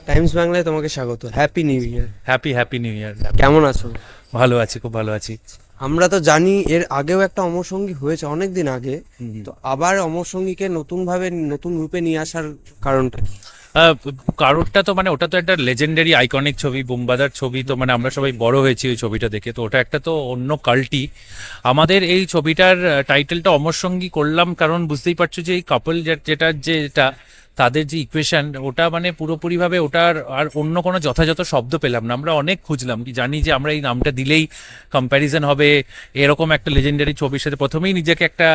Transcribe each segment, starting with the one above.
Times বাংলায় তোমাকে স্বাগত। Happy new year. Happy new year. কেমন আছো? ভালো আছি, খুব ভালো আছি। আমরা তো জানি এর আগেও একটা অমর সঙ্গী হয়েছে অনেক দিন আগে, তো আবার অমর সঙ্গীকে নতুন ভাবে নতুন রূপে নিয়ে আসার কারণটা কি? কারোরটা তো মানে ওটা তো একটা লেজেন্ডারি আইকনিক ছবি, বুমবাদার ছবি, তো মানে আমরা সবাই বড় হয়েছি ওই ছবিটা দেখে, তো ওটা একটা তো অন্য কাল্টি। আমাদের এই ছবিটার টাইটেলটা অমর সঙ্গী করলাম কারণ বুঝতেই পারছো যে এই কাপল যেটা তাদের যে ইকুয়েশন, ওটা মানে পুরোপুরিভাবে ওটার আর অন্য কোনো যথাযথ শব্দ পেলাম না। আমরা অনেক খুঁজলাম, কি জানি যে আমরা এই নামটা দিলেই কম্প্যারিজন হবে এরকম একটা লেজেন্ডারি ছবির সাথে, প্রথমেই নিজেকে একটা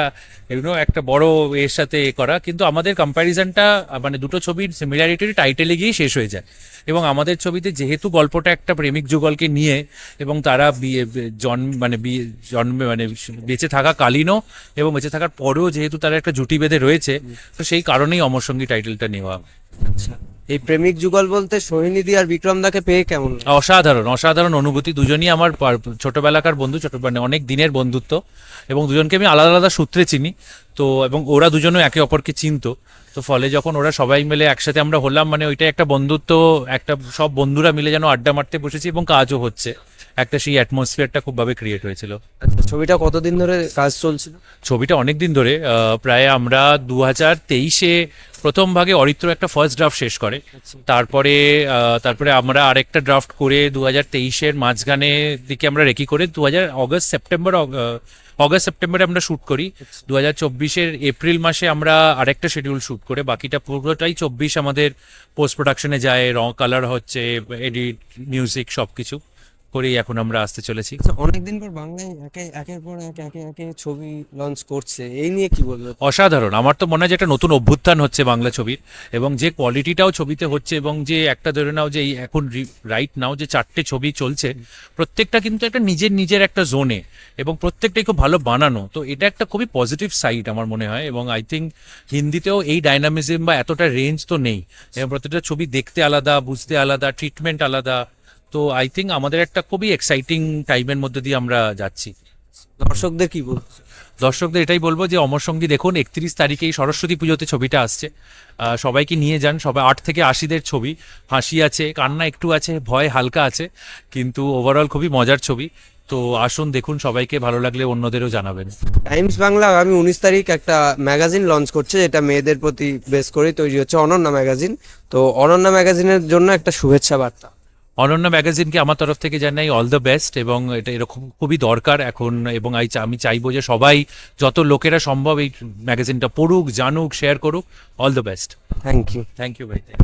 একটা বড় এর সাথে করা, কিন্তু আমাদের কম্প্যারিজনটা মানে দুটো ছবির সিমিলারিটির টাইটেলে গিয়েই শেষ হয়ে যায়। এবং আমাদের ছবিতে যেহেতু গল্পটা একটা প্রেমিক যুগলকে নিয়ে, এবং তারা জন্মে মানে বেঁচে থাকা কালীনও এবং বেঁচে থাকার পরেও যেহেতু তারা একটা জুটি বেঁধে রয়েছে, তো সেই কারণেই অমর সঙ্গী টাইটেলটা নেওয়া। আচ্ছা, এই প্রেমিক যুগল বলতে সোহিনীদি আর বিক্রম দাকে পেয়ে কেমন লাগে? অসাধারণ অনুভূতি। দুজনই আমার ছোটবেলাকার বন্ধু, মানে অনেক দিনের বন্ধুত্ব, এবং দুজনকে আমি আলাদা আলাদা সূত্রে চিনি। তো এবং ওরা দুজনও একে অপরকে চিনতো, তো ফলে যখন ওরা সবাই মিলে একসাথে আমরা হলাম, মানে ওইটা একটা বন্ধুত্ব, একটা সব বন্ধুরা মিলে যেন আড্ডা মারতে বসেছি এবং কাজও হচ্ছে, একটা সেই অ্যাটমসফিয়ারটা খুবভাবে ক্রিয়েট হয়েছিল। আচ্ছা, ছবিটা কতদিন ধরে কাজ চলছিল? ছবিটা অনেক দিন ধরে, প্রায় আমরা 2023-এ প্রথম ভাগে অরিত্র একটা ফার্স্ট ড্রাফট শেষ করে, তারপরে আমরা আরেকটা ড্রাফট করে 2023-এর মাঝখানে দিকে আমরা রেকি করে অগস্ট সেপ্টেম্বরে আমরা শ্যুট করি। 2024-এর এপ্রিল মাসে আমরা আরেকটা শিডিউল শ্যুট করে, বাকিটা পুরোটাই 24 আমাদের পোস্ট প্রোডাকশনে যায়, কালার হচ্ছে, এডিট, মিউজিক সব কিছু করেই এখন আমরা আসতে চলেছি। আচ্ছা, অনেকদিন পর বাংলায় একের পর একে ছবি লঞ্চ করছে, এই নিয়ে কি বলবো? অসাধারণ। আমার তো মনে হয় যে একটা নতুন অভ্যুত্থান হচ্ছে বাংলা ছবির, এবং যে কোয়ালিটিটাও ছবিতে হচ্ছে, এবং যে একটা ধরে নাও যে এই এখন রাইট নাও যে 4টে ছবি চলছে, প্রত্যেকটা কিন্তু একটা নিজের একটা জোনে, এবং প্রত্যেকটাই খুব ভালো বানানো। তো এটা একটা খুবই পজিটিভ সাইড আমার মনে হয়, এবং আই থিঙ্ক হিন্দিতেও এই ডাইনামিজম বা এতটা রেঞ্জ তো নেই, এবং প্রত্যেকটা ছবি দেখতে আলাদা, বুঝতে আলাদা, ট্রিটমেন্ট আলাদা। তো আই থিঙ্ক আমাদের একটা খুবই এক্সাইটিং টাইমের মধ্যে দিয়ে আমরা যাচ্ছি। দর্শকদের কি বলবো? দর্শকদের এটাই বলবো যে অমর সঙ্গী দেখুন, 31 তারিখে এই সরস্বতী পুজোতে ছবিটা আসছে। সবাইকে নিয়ে যান, সবাই 8 থেকে 80-দের ছবি, হাসি আছে, কান্না একটু আছে, ভয় হালকা আছে, কিন্তু ওভারঅল খুবই মজার ছবি। তো আসুন দেখুন, সবাইকে ভালো লাগলে অন্যদেরও জানাবেন। টাইমস বাংলা আগামী 19 তারিখ একটা ম্যাগাজিন লঞ্চ করছে, যেটা মেয়েদের প্রতি বেস করে তৈরি হচ্ছে, অনন্যা ম্যাগাজিন। তো অনন্যা ম্যাগাজিনের জন্য একটা শুভেচ্ছা বার্তা। অনন্যা ম্যাগাজিনকে আমার তরফ থেকে জানাই অল দ্য বেস্ট, এবং এটা এরকম খুবই দরকার এখন, এবং আমি চাইবো যে সবাই, যত লোকেরা সম্ভব এই ম্যাগাজিনটা পড়ুক, জানুক, শেয়ার করুক। All the best. Thank you. Thank you ভাই।